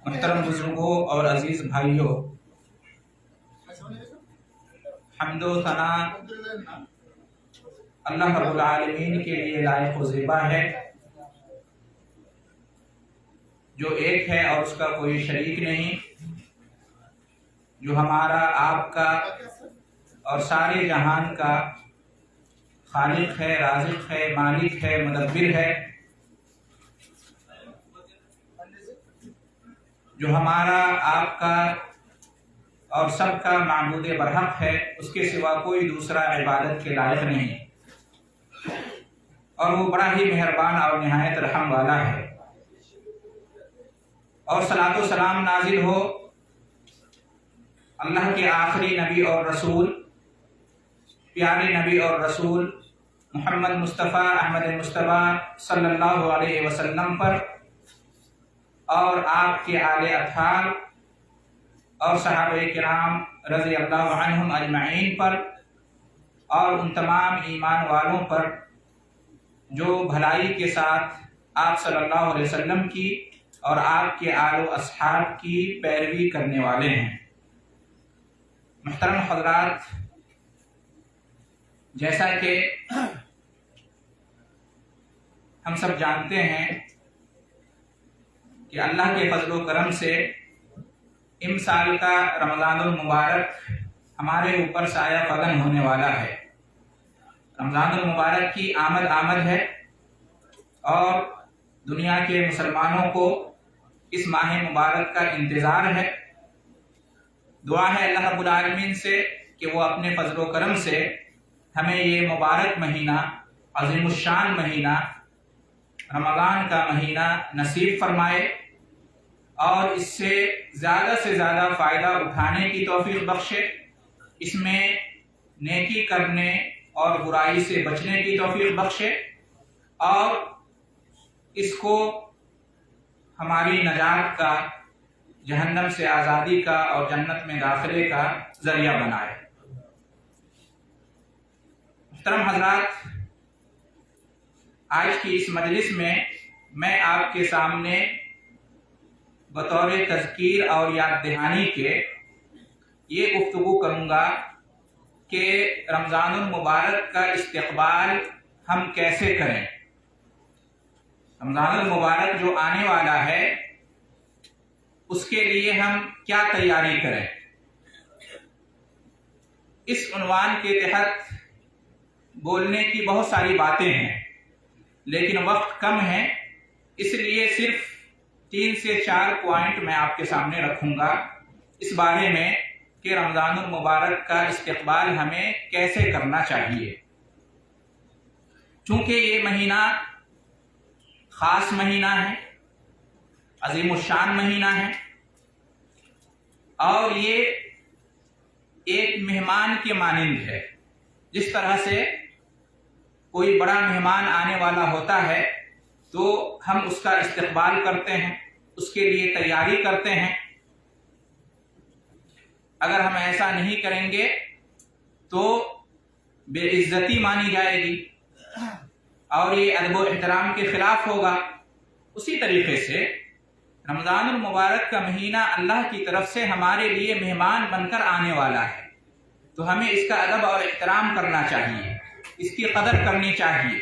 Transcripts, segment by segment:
محترم بزرگوں اور عزیز بھائیوں، حمد و ثنا اللہ رب العالمین کے لیے لائق و زیبا ہے، جو ایک ہے اور اس کا کوئی شریک نہیں، جو ہمارا آپ کا اور سارے جہان کا خالق ہے، رازق ہے، مالک ہے، مدبر ہے، جو ہمارا آپ کا اور سب کا معبود برحق ہے، اس کے سوا کوئی دوسرا عبادت کے لائق نہیں، اور وہ بڑا ہی مہربان اور نہایت رحم والا ہے۔ اور صلاۃ و سلام نازل ہو اللہ کے آخری نبی اور رسول، پیارے نبی اور رسول محمد مصطفیٰ احمد مصطفیٰ صلی اللہ علیہ وسلم پر، اور آپ کے آل اطہار اور صحابہ کرام رضی اللہ عنہم اجمعین پر، اور ان تمام ایمان والوں پر جو بھلائی کے ساتھ آپ صلی اللہ علیہ وسلم کی اور آپ کے آل و اصحاب کی پیروی کرنے والے ہیں۔ محترم حضرات، جیسا کہ ہم سب جانتے ہیں کہ اللہ کے فضل و کرم سے امسال کا رمضان المبارک ہمارے اوپر سایہ فگن ہونے والا ہے۔ رمضان المبارک کی آمد ہے، اور دنیا کے مسلمانوں کو اس ماہ مبارک کا انتظار ہے۔ دعا ہے اللہ رب العالمین سے کہ وہ اپنے فضل و کرم سے ہمیں یہ مبارک مہینہ، عظیم الشان مہینہ، رمضان کا مہینہ نصیب فرمائے، اور اس سے زیادہ فائدہ اٹھانے کی توفیق بخشے، اس میں نیکی کرنے اور برائی سے بچنے کی توفیق بخشے، اور اس کو ہماری نجات کا، جہنم سے آزادی کا اور جنت میں داخلے کا ذریعہ بنائے۔ محترم حضرات، آج کی اس مجلس میں آپ کے سامنے بطور تذکیر اور یاد دہانی کے یہ گفتگو کروں گا کہ رمضان المبارک کا استقبال ہم کیسے کریں۔ رمضان المبارک جو آنے والا ہے، اس کے لیے ہم کیا تیاری کریں۔ اس عنوان کے تحت بولنے کی بہت ساری باتیں ہیں، لیکن وقت کم ہے، اس لیے صرف 3 سے 4 پوائنٹ میں آپ کے سامنے رکھوں گا اس بارے میں کہ رمضان المبارک کا استقبال ہمیں کیسے کرنا چاہیے۔ چونکہ یہ مہینہ خاص مہینہ ہے، عظیم الشان مہینہ ہے، اور یہ ایک مہمان کے مانند ہے۔ جس طرح سے کوئی بڑا مہمان آنے والا ہوتا ہے تو ہم اس کا استقبال کرتے ہیں، اس کے لیے تیاری کرتے ہیں۔ اگر ہم ایسا نہیں کریں گے تو بے عزتی مانی جائے گی، اور یہ ادب و احترام کے خلاف ہوگا۔ اسی طریقے سے رمضان المبارک کا مہینہ اللہ کی طرف سے ہمارے لیے مہمان بن کر آنے والا ہے، تو ہمیں اس کا ادب اور احترام کرنا چاہیے، اس کی قدر کرنی چاہیے،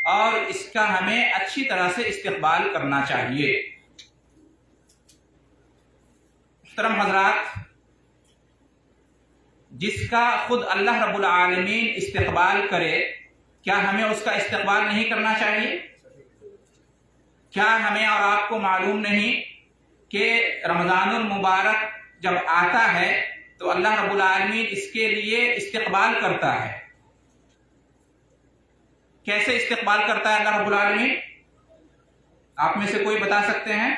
اور اس کا ہمیں اچھی طرح سے استقبال کرنا چاہیے۔ محترم حضرات، جس کا خود اللہ رب العالمین استقبال کرے، کیا ہمیں اس کا استقبال نہیں کرنا چاہیے؟ کیا ہمیں اور آپ کو معلوم نہیں کہ رمضان المبارک جب آتا ہے تو اللہ رب العالمین اس کے لیے استقبال کرتا ہے؟ کیسے استقبال کرتا ہے اللہ رب العالمین؟ آپ میں سے کوئی بتا سکتے ہیں؟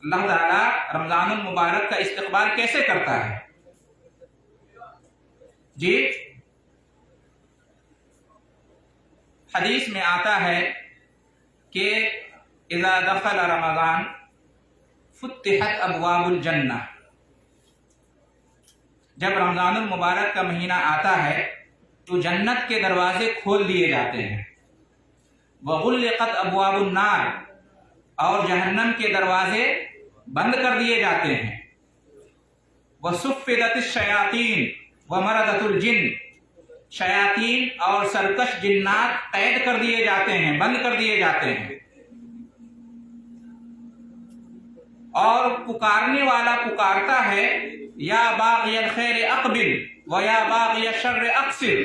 اللہ تعالیٰ رمضان المبارک کا استقبال کیسے کرتا ہے؟ جی، حدیث میں آتا ہے کہ اذا دخل رمضان فتحت ابواب الجنہ، جب رمضان المبارک کا مہینہ آتا ہے تو جنت کے دروازے کھول دیے جاتے ہیں، وغلقت ابواب النار، اور جہنم کے دروازے बंद कर दिए जाते हैं। वसुफ़्फ़िदतिश शयातीन व मरदतुल जिन्न, शयातीन और सरकश जिन्नात कैद कर दिए जाते हैं, बंद कर दिए जाते हैं। और पुकारने वाला पुकारता है, या बाग़ियल खैर अक़बिल व या बाग़ियल शर्र अक़सिर,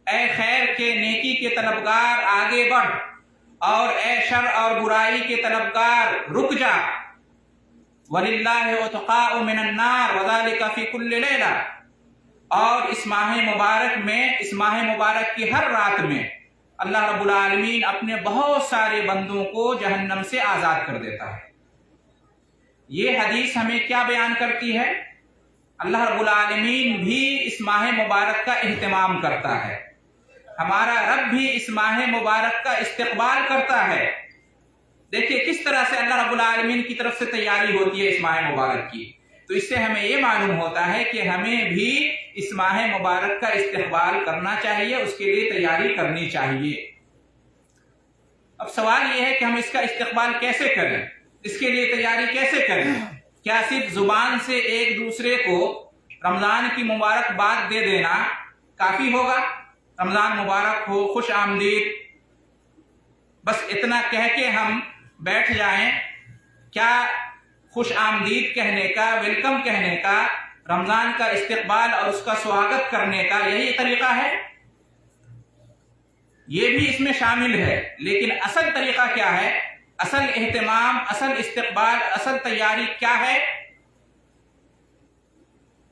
ए खैर के नेकी के तलबगार आगे बढ़, और ए शर और बुराई के तलबगार रुक जा। वलिल्लाहि उतक़ाउ मिनन नार व ज़ालिका फ़ी कुल्लि लैला, और इस माह मुबारक में, इस माह मुबारक की हर रात में अल्लाह रब्बुल आलमीन अपने बहुत सारे बंदों को जहन्नम से आज़ाद कर देता है। ये हदीस हमें क्या बयान करती है? अल्लाह रब्बुल आलमीन भी इस माह मुबारक का इहतिमाम करता है, हमारा रब भी इस माह मुबारक का इस्तकबाल करता है। देखिए किस तरह से अल्लाह रब्बुल आलमीन की तरफ से तैयारी होती है इस माह मुबारक की। तो इससे हमें ये मालूम होता है कि हमें भी इस माह मुबारक का इस्तकबाल करना चाहिए, उसके लिए तैयारी करनी चाहिए। अब सवाल ये है कि हम इसका इस्तकबाल कैसे करें, इसके लिए तैयारी कैसे करें? क्या सिर्फ जुबान से एक दूसरे को रमजान की मुबारकबाद दे देना काफी होगा? रमजान मुबारक हो, खुश आमदीद, बस इतना कह के हम बैठ जाएं? क्या खुश आमदीद कहने का, वेलकम कहने का, रमजान का इस्तकबाल और उसका स्वागत करने का यही तरीका है? ये भी इसमें शामिल है, लेकिन असल तरीका क्या है? असल एहतिमाम, असल इस्तकबाल, असल तैयारी क्या है?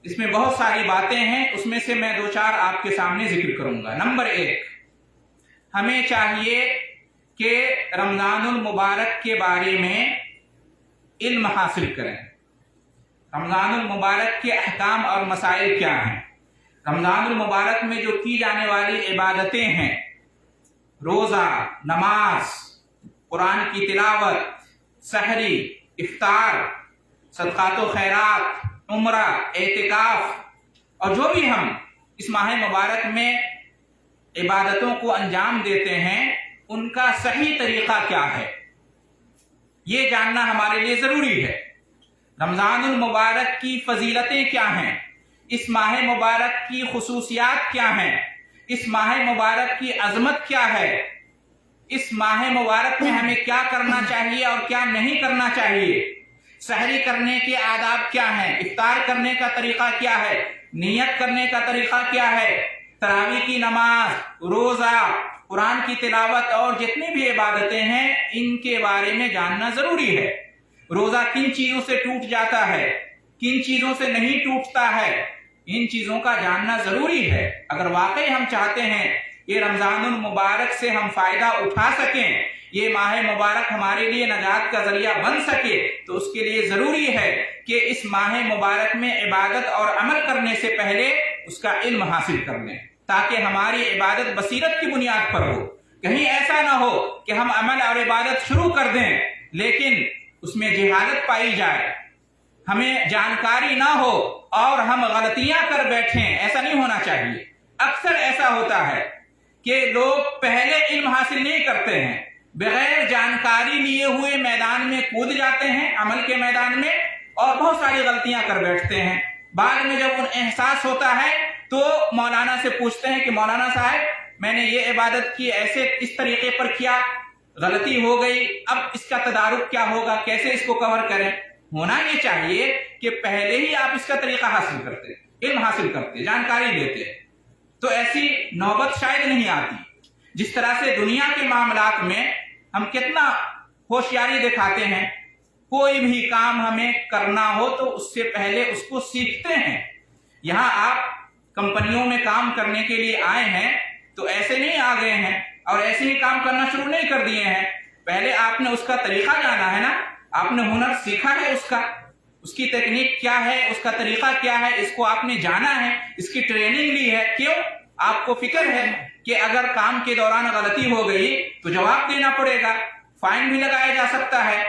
इसमें बहुत सारी बातें हैं, उसमें से मैं दो चार आपके सामने जिक्र करूंगा। नंबर एक, हमें चाहिए कि रमजानुल मुबारक के बारे में इल्म हासिल करें। रमजानुल मुबारक के अहकाम और मसाइल क्या हैं? रमजानुल मुबारक में जो की जाने वाली इबादतें हैं, रोज़ा, नमाज, कुरान की तिलावत, सहरी, इफ्तार, सदक़ात खैरात, उम्रा, एतिकाफ, और जो भी हम इस माह मुबारक में इबादतों को अंजाम देते हैं, उनका सही तरीका क्या है, ये जानना हमारे लिए ज़रूरी है। रमज़ानुल मुबारक की फजीलतें क्या हैं, इस माह मुबारक की खुसूसियात क्या हैं, इस माह मुबारक की अजमत क्या है, इस माह मुबारक में हमें क्या करना चाहिए और क्या नहीं करना चाहिए, सहरी करने के आदाब क्या हैं, इफ्तार करने का तरीका क्या है, नियत करने का तरीका क्या है, तरावी की नमाज, रोज़ा, कुरान की तिलावत और जितनी भी इबादतें हैं, इनके बारे में जानना ज़रूरी है। रोज़ा किन चीज़ों से टूट जाता है, किन चीज़ों से नहीं टूटता है, इन चीज़ों का जानना ज़रूरी है। अगर वाकई हम चाहते हैं ये रमज़ानुल मुबारक से हम फ़ायदा उठा सकें, ये माह मुबारक हमारे लिए नजात का ज़रिया बन सके, तो उसके लिए ज़रूरी है कि इस माह मुबारक में इबादत और अमल करने से पहले उसका इल्म हासिल कर लें, ताकि हमारी इबादत बसीरत की बुनियाद पर हो। कहीं ऐसा ना हो कि हम अमल और इबादत शुरू कर दें लेकिन उसमें जहालत पाई जाए, हमें जानकारी ना हो और हम गलतियां कर बैठें, ऐसा नहीं होना चाहिए। अक्सर ऐसा होता है कि लोग पहले इल्म हासिल नहीं करते हैं, बगैर जानकारी लिए हुए मैदान में कूद जाते हैं, अमल के मैदान में, और बहुत सारी गलतियां कर बैठते हैं। बाद में जब उन्हें एहसास होता है तो मौलाना से पूछते हैं कि मौलाना साहब, मैंने ये इबादत की, ऐसे इस तरीके पर किया, गलती हो गई, अब इसका तदारुक क्या होगा, कैसे इसको कवर करें। होना ये चाहिए कि पहले ही आप इसका तरीका हासिल करते, इल्म हासिल करते, जानकारी लेते, तो ऐसी नौबत शायद नहीं आती। जिस तरह से दुनिया के मामलात में हम कितना होशियारी दिखाते हैं, कोई भी काम हमें करना हो तो उससे पहले उसको सीखते हैं। यहाँ आप कंपनियों में काम करने के लिए आए हैं तो ऐसे नहीं आ गए हैं और ऐसे ही काम करना शुरू नहीं कर दिए हैं, पहले आपने उसका तरीका जाना है ना, आपने हुनर सीखा है, उसकी टेक्निक क्या है, उसका तरीका क्या है, इसको आपने जाना है, इसकी ट्रेनिंग ली है। क्यों? आपको फिक्र है कि अगर काम के दौरान गलती हो गई तो जवाब देना पड़ेगा, फाइन भी लगाया जा सकता है,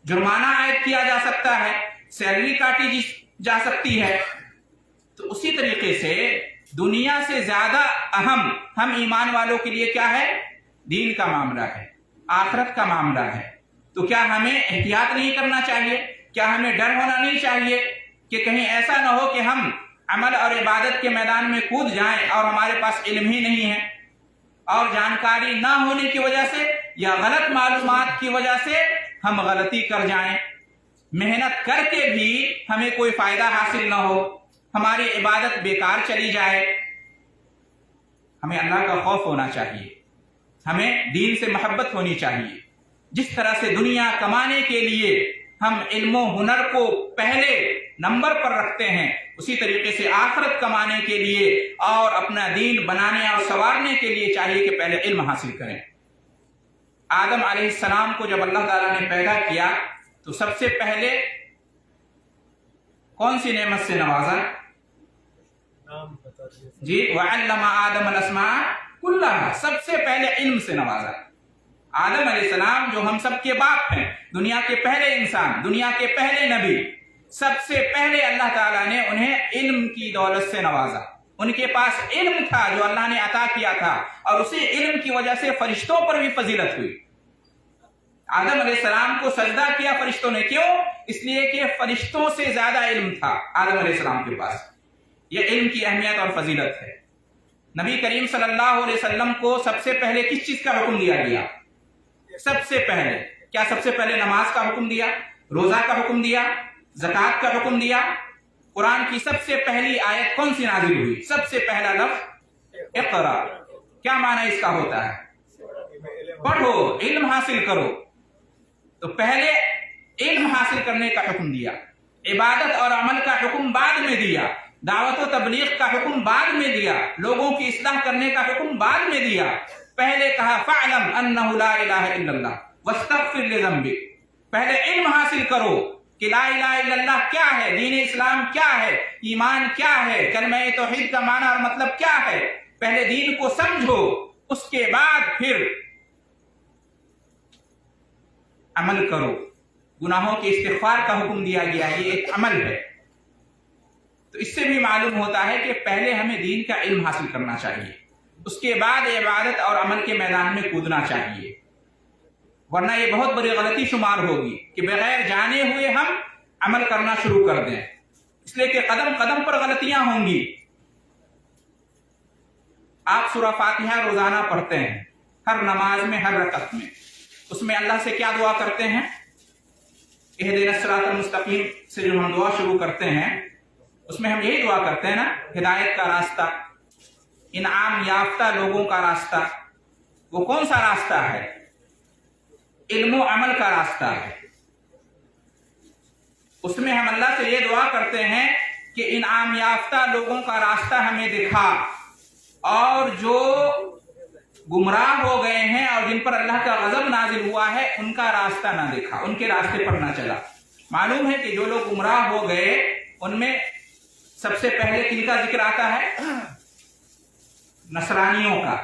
जुर्माना आयद किया जा सकता है, सैलरी काटी जा सकती है। तो उसी तरीके से दुनिया से ज्यादा अहम हम ईमान वालों के लिए क्या है? दीन का मामला है, आखिरत का मामला है। तो क्या हमें एहतियात नहीं करना चाहिए? क्या हमें डर होना नहीं चाहिए कि कहीं ऐसा ना हो कि हम अमल और इबादत के मैदान में कूद जाएं और हमारे पास इल्म ही नहीं है, और जानकारी ना होने की वजह से या गलत मालूमात की वजह से हम गलती कर जाएं, मेहनत करके भी हमें कोई फायदा हासिल ना हो, हमारी इबादत बेकार चली जाए। हमें अल्लाह का खौफ होना चाहिए, हमें दीन से मोहब्बत होनी चाहिए। जिस तरह से दुनिया कमाने के लिए हम इल्म हुनर को पहले नंबर पर रखते हैं, उसी तरीके से आखिरत कमाने के लिए और अपना दीन बनाने और संवारने के लिए चाहिए कि पहले इल्म हासिल करें। आदम अलैहिस्सलाम को जब अल्लाह ताला ने पैदा किया तो सबसे पहले कौन सी नेमत से नवाजा? जी, वअल्लमा आदम अल-अस्मा कुल्लहा, सबसे पहले इल्म से नवाजा। आदम अलैहिस्सलाम जो हम सब के बाप हैं, दुनिया के पहले इंसान, दुनिया के पहले नबी, सबसे पहले अल्लाह ताला ने उन्हें इल्म की दौलत से नवाजा। उनके पास इल्म था जो अल्लाह ने अता किया था, और उसी इल्म की वजह से फरिश्तों पर भी फजीलत हुई। आदम अलैहिस्सलाम को सजदा किया फरिश्तों ने, क्यों? इसलिए कि फरिश्तों से ज्यादा इल्म था आदम अलैहिस्सलाम के पास। यह इल्म की अहमियत और फजीलत है। नबी करीम सल्लल्लाहु अलैहि वसल्लम को सबसे पहले किस चीज का हुक्म दिया गया? सबसे पहले क्या? सबसे पहले नमाज का हुक्म दिया, रोजा का हुक्म दिया, ज़कात का हुक्म दिया। कुरान की सबसे पहली आयत कौन सी नाजिल हुई? सबसे पहला लफ्ज़ इक़रा। क्या माना इसका होता है? पढ़ो, इल्म हासिल करो। तो पहले इल्म हासिल करने का हुक्म दिया, इबादत और अमल का हुक्म बाद में दिया, दावत व तबलीग का हुक्म बाद में दिया, लोगों की इस्लाह करने का हुक्म बाद में दिया। पहले कहा फ़अलम अन्नहु ला इलाहा इल्लल्लाह वस्तग़फिर लिज़ंबिक। पहले इल्म हासिल करो कि ला इलाहा इल्लल्लाह क्या है, दीन इस्लाम क्या है, ईमान क्या है, कलमा तौहीद का माना और मतलब क्या है। पहले दीन को समझो, उसके बाद फिर अमल करो। गुनाहों के इस्तिग़फ़ार का हुक्म दिया गया, ये एक अमल है। तो इससे भी मालूम होता है कि पहले हमें दीन का इल्म हासिल करना चाहिए, उसके बाद इबादत और अमल के मैदान में कूदना चाहिए, वरना ये बहुत बड़ी गलती शुमार होगी कि बगैर जाने हुए हम अमल करना शुरू कर दें। इसलिए कि कदम कदम पर गलतियां होंगी। आप सूरह फातिहा रोजाना पढ़ते हैं, हर नमाज में, हर रकअत में। उसमें अल्लाह से क्या दुआ करते हैं? इहदिनस सिरातल मुस्तकीम से जो हम दुआ शुरू करते हैं, उसमें हम यही दुआ करते हैं ना, हिदायत का रास्ता, इनाम याफ्ता लोगों का रास्ता। वो कौन सा रास्ता है? इल्म अमल का रास्ता है। उसमें हम अल्लाह से ये दुआ करते हैं कि इनाम याफ्ता लोगों का रास्ता हमें दिखा, और जो गुमराह हो गए हैं और जिन पर अल्लाह का गजब नाजिल हुआ है, उनका रास्ता ना दिखा, उनके रास्ते पर ना चला। मालूम है कि जो लोग गुमराह हो गए उनमें सबसे पहले किनका जिक्र आता है? नसरानियों का,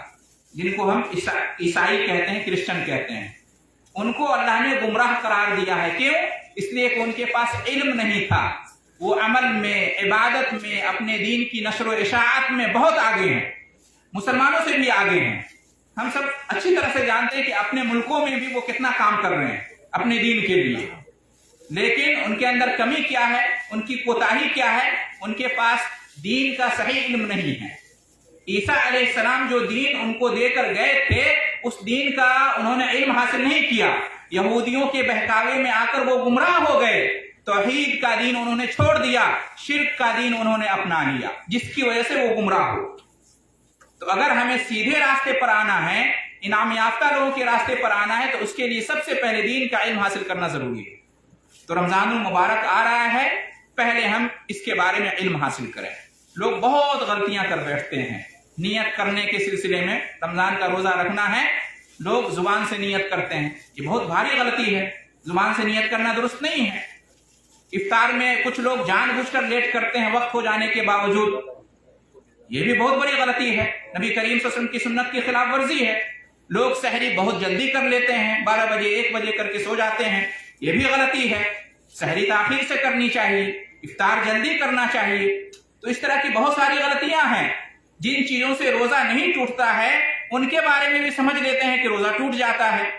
जिनको हम ईसाई कहते हैं, क्रिश्चियन कहते हैं। उनको अल्लाह ने गुमराह करार दिया है। क्यों? इसलिए कि उनके पास इल्म नहीं था। वो अमल में, इबादत में, अपने दीन की नशर व इशाअत में बहुत आगे हैं, मुसलमानों से भी आगे हैं। हम सब अच्छी तरह से जानते हैं कि अपने मुल्कों में भी वो कितना काम कर रहे हैं अपने दीन के लिए, लेकिन उनके अंदर कमी क्या है, उनकी कोताही क्या है? उनके पास दीन का सही इल्म नहीं है। ईसा अलैहिस्सलाम जो दीन उनको देकर गए थे, उस दीन का उन्होंने इल्म हासिल नहीं किया। यहूदियों के बहकावे में आकर वो गुमराह हो गए, तौहीद का दीन उन्होंने छोड़ दिया, शिर्क का दीन उन्होंने अपना लिया, जिसकी वजह से वो गुमराह हो। तो अगर हमें सीधे रास्ते पर आना है, इनाम याफ्ता लोगों के रास्ते पर आना है, तो उसके लिए सबसे पहले दीन का इल्म हासिल करना जरूरी है। तो रमजानुल मुबारक आ रहा है, पहले हम इसके बारे में इल्म हासिल करें। लोग बहुत गलतियां कर बैठते हैं नियत करने के सिलसिले में। रमजान का रोजा रखना है, लोग जुबान से नियत करते हैं, ये बहुत भारी गलती है। जुबान से नियत करना दुरुस्त नहीं है। इफ्तार में कुछ लोग जानबूझकर लेट करते हैं वक्त हो जाने के बावजूद, ये भी बहुत बड़ी गलती है। नबी करीम सल्लल्लाहु अलैहि वसल्लम की सुन्नत की खिलाफ वर्जी है। लोग सहरी बहुत जल्दी कर लेते हैं, 12 बजे 1 बजे करके सो जाते हैं, ये भी गलती है। सहरी ताखीर से करनी चाहिए, इफ्तार जल्दी करना चाहिए। तो इस तरह की बहुत सारी गलतियां हैं। जिन चीजों से रोजा नहीं टूटता है, उनके बारे में भी समझ लेते हैं कि रोजा टूट जाता है,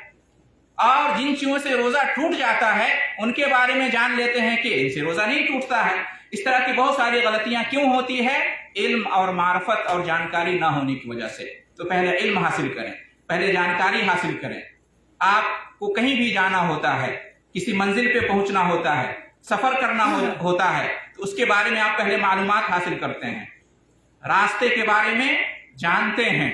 اور جن چیزوں سے روزہ ٹوٹ جاتا ہے ان کے بارے میں جان لیتے ہیں کہ ان سے روزہ نہیں ٹوٹتا ہے۔ اس طرح کی بہت ساری غلطیاں کیوں ہوتی ہے؟ علم اور معرفت اور جانکاری نہ ہونے کی وجہ سے۔ تو پہلے علم حاصل کریں، پہلے جانکاری حاصل کریں۔ آپ کو کہیں بھی جانا ہوتا ہے، کسی منزل پہ پہنچنا ہوتا ہے، سفر کرنا ہوتا ہے، تو اس کے بارے میں آپ پہلے معلومات حاصل کرتے ہیں، راستے کے بارے میں جانتے ہیں،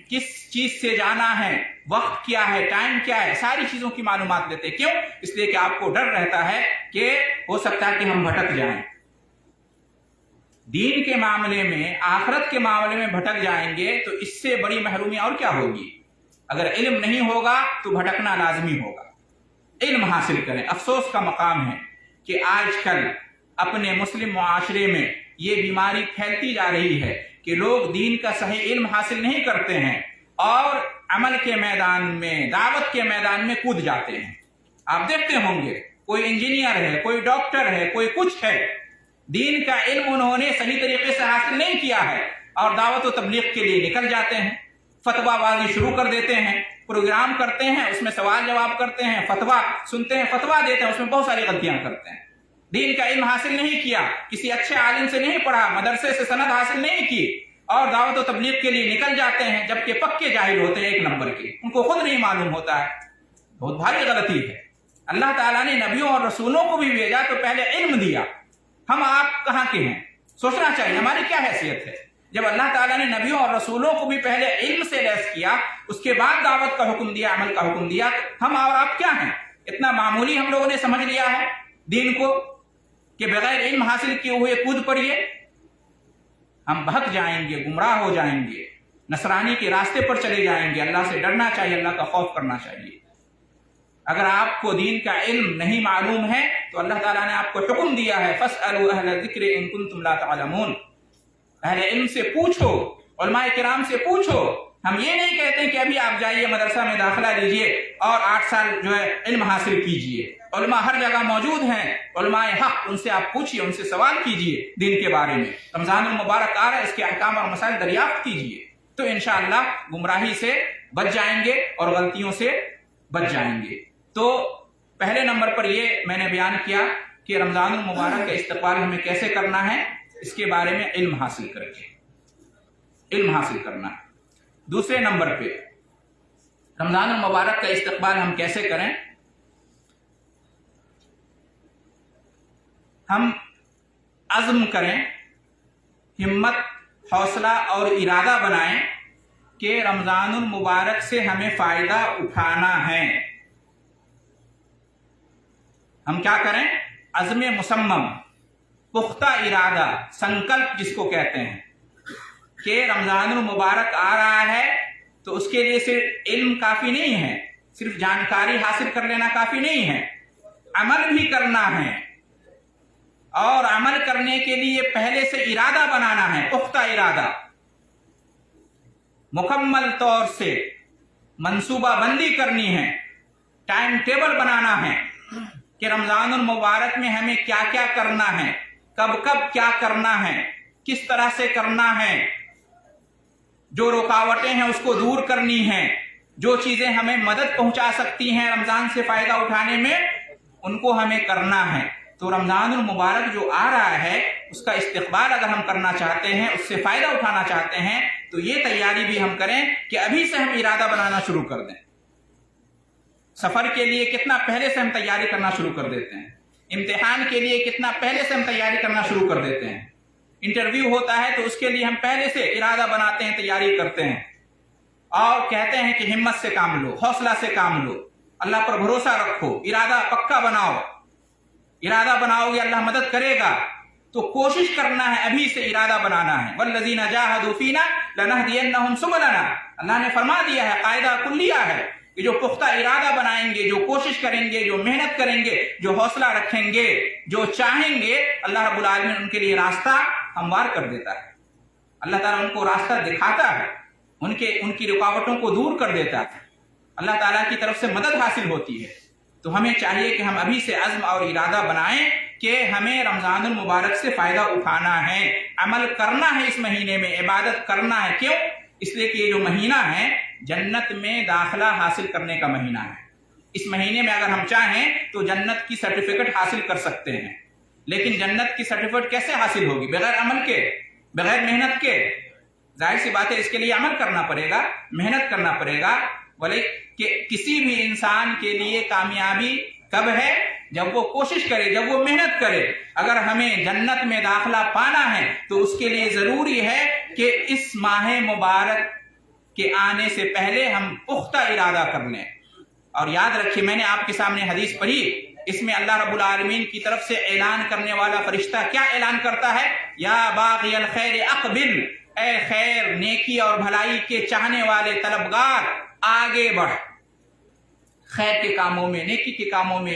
کس چیز سے جانا ہے، وقت کیا ہے، ٹائم کیا ہے، ساری چیزوں کی معلومات لیتے ہیں۔ کیوں؟ اس لیے کہ آپ کو ڈر رہتا ہے کہ ہو سکتا ہے کہ ہم بھٹک جائیں، دین کے معاملے میں، آخرت کے معاملے میں بھٹک جائیں گے تو اس سے بڑی محرومی اور کیا ہوگی؟ اگر علم نہیں ہوگا تو بھٹکنا لازمی ہوگا۔ علم حاصل کریں۔ افسوس کا مقام ہے کہ آج کل اپنے مسلم معاشرے میں یہ بیماری پھیلتی جا رہی ہے کہ لوگ دین کا صحیح علم حاصل نہیں کرتے ہیں اور عمل کے میدان میں، دعوت کے میدان میں کود جاتے ہیں۔ آپ دیکھتے ہوں گے کوئی انجینئر ہے، کوئی ڈاکٹر ہے، کوئی کچھ ہے، دین کا علم انہوں نے صحیح طریقے سے حاصل نہیں کیا ہے اور دعوت و تبلیغ کے لیے نکل جاتے ہیں، فتویٰ بازی شروع کر دیتے ہیں، پروگرام کرتے ہیں، اس میں سوال جواب کرتے ہیں، فتویٰ سنتے ہیں، فتویٰ دیتے ہیں، اس میں بہت ساری غلطیاں کرتے ہیں۔ دین کا علم حاصل نہیں کیا، کسی اچھے عالم سے نہیں پڑھا، مدرسے سے سند حاصل نہیں کی اور دعوت و تبلیغ کے لیے نکل جاتے ہیں، جبکہ پکے جاہل ہوتے ہیں، ایک نمبر کے، ان کو خود نہیں معلوم ہوتا ہے۔ بہت بھاری غلطی ہے۔ اللہ تعالیٰ نے نبیوں اور رسولوں کو بھی بھیجا تو پہلے علم دیا۔ ہم آپ کہاں کے ہیں؟ سوچنا چاہیے ہماری کیا حیثیت ہے۔ جب اللہ تعالیٰ نے نبیوں اور رسولوں کو بھی پہلے علم سے لیس کیا، اس کے بعد دعوت کا حکم دیا، عمل کا حکم دیا، تو ہم اور آپ کیا ہیں؟ اتنا معمولی ہم لوگوں نے سمجھ لیا ہے دین کو کہ بغیر علم حاصل کیے ہوئے کود پڑیے۔ ہم بہک جائیں گے، گمراہ ہو جائیں گے، نصرانی کے راستے پر چلے جائیں گے۔ اللہ سے ڈرنا چاہیے، اللہ کا خوف کرنا چاہیے۔ اگر آپ کو دین کا علم نہیں معلوم ہے تو اللہ تعالیٰ نے آپ کو حکم دیا ہے فَاسْأَلُوا أَهْلَ الذِّكْرِ إِن كُنتُمْ لَا تَعْلَمُونَ، اہل علم سے پوچھو، علماء کرام سے پوچھو۔ ہم یہ نہیں کہتے کہ ابھی آپ جائیے مدرسہ میں داخلہ لیجئے اور 8 سال جو ہے علم حاصل کیجئے۔ علماء ہر جگہ موجود ہیں، علماء حق، ان سے آپ پوچھئے، ان سے سوال کیجئے دین کے بارے میں۔ رمضان المبارک آ رہا ہے، اس کے احکام اور مسائل دریافت کیجئے، تو انشاءاللہ گمراہی سے بچ جائیں گے اور غلطیوں سے بچ جائیں گے۔ تو پہلے نمبر پر یہ میں نے بیان کیا کہ رمضان المبارک کا استقبال ہمیں کیسے کرنا ہے، اس کے بارے میں علم حاصل کر کے، علم حاصل کرنا ہے۔ دوسرے نمبر پہ رمضان المبارک کا استقبال ہم کیسے کریں؟ ہم عزم کریں، ہمت، حوصلہ اور ارادہ بنائیں کہ رمضان المبارک سے ہمیں فائدہ اٹھانا ہے۔ ہم کیا کریں؟ عزم مصمم، پختہ ارادہ، سنکلپ جس کو کہتے ہیں کہ رمضان المبارک آ رہا ہے تو اس کے لیے صرف علم کافی نہیں ہے، صرف جانکاری حاصل کر لینا کافی نہیں ہے، عمل بھی کرنا ہے، اور عمل کرنے کے لیے پہلے سے ارادہ بنانا ہے، پختہ ارادہ، مکمل طور سے منصوبہ بندی کرنی ہے، ٹائم ٹیبل بنانا ہے کہ رمضان المبارک میں ہمیں کیا کیا کرنا ہے، کب کب کیا کرنا ہے، کس طرح سے کرنا ہے، جو رکاوٹیں ہیں اس کو دور کرنی ہیں، جو چیزیں ہمیں مدد پہنچا سکتی ہیں رمضان سے فائدہ اٹھانے میں، ان کو ہمیں کرنا ہے۔ تو رمضان المبارک جو آ رہا ہے اس کا استقبال اگر ہم کرنا چاہتے ہیں، اس سے فائدہ اٹھانا چاہتے ہیں، تو یہ تیاری بھی ہم کریں کہ ابھی سے ہم ارادہ بنانا شروع کر دیں۔ سفر کے لیے کتنا پہلے سے ہم تیاری کرنا شروع کر دیتے ہیں، امتحان کے لیے کتنا پہلے سے ہم تیاری کرنا شروع کر دیتے ہیں، انٹرویو ہوتا ہے تو اس کے لیے ہم پہلے سے ارادہ بناتے ہیں، تیاری کرتے ہیں اور کہتے ہیں کہ ہمت سے کام لو، حوصلہ سے کام لو، اللہ پر بھروسہ رکھو، ارادہ پکا بناؤ۔ ارادہ بناؤ گے اللہ مدد کرے گا، تو کوشش کرنا ہے، ابھی سے ارادہ بنانا ہے۔ والذین جاہدوا فینا لنہدینہم سبلنا، اللہ نے فرما دیا ہے، قاعدہ کلیہ ہے کہ جو پختہ ارادہ بنائیں گے، جو کوشش کریں گے، جو محنت کریں گے، جو حوصلہ رکھیں گے، جو چاہیں گے، اللہ رب العالمین ان کے لیے راستہ ہموار کر دیتا ہے۔ اللہ تعالیٰ ان کو راستہ دکھاتا ہے، ان کی رکاوٹوں کو دور کر دیتا ہے، اللہ تعالیٰ کی طرف سے مدد حاصل ہوتی ہے۔ تو ہمیں چاہیے کہ ہم ابھی سے عزم اور ارادہ بنائیں کہ ہمیں رمضان المبارک سے فائدہ اٹھانا ہے، عمل کرنا ہے، اس مہینے میں عبادت کرنا ہے۔ کیوں؟ اس لیے کہ یہ جو مہینہ ہے جنت میں داخلہ حاصل کرنے کا مہینہ ہے۔ इस महीने में अगर हम चाहें तो जन्नत की सर्टिफिकेट हासिल कर सकते हैं, लेकिन जन्नत की सर्टिफिकेट कैसे हासिल होगी? बगैर अमल के, बगैर मेहनत के। जाहिर सी बात है, इसके लिए अमल करना पड़ेगा, मेहनत करना पड़ेगा। बोले कि किसी भी इंसान के लिए कामयाबी कब है? जब वो कोशिश करे, जब वो मेहनत करे। अगर हमें जन्नत में दाखिला पाना है तो उसके लिए जरूरी है कि इस माह मुबारक के आने से पहले हम पुख्ता इरादा कर लें। और याद रखिए, मैंने आपके सामने हदीस पढ़ी, इसमें अल्लाह रब्बुल आलमीन की तरफ से ऐलान करने वाला फरिश्ता क्या ऐलान करता है? या बाग़ियल खैर अक़बिल, ए खैर, नेकी और भलाई के चाहने वाले तलबगार, आगे बढ़। खैर के कामों में, नेकी के कामों में,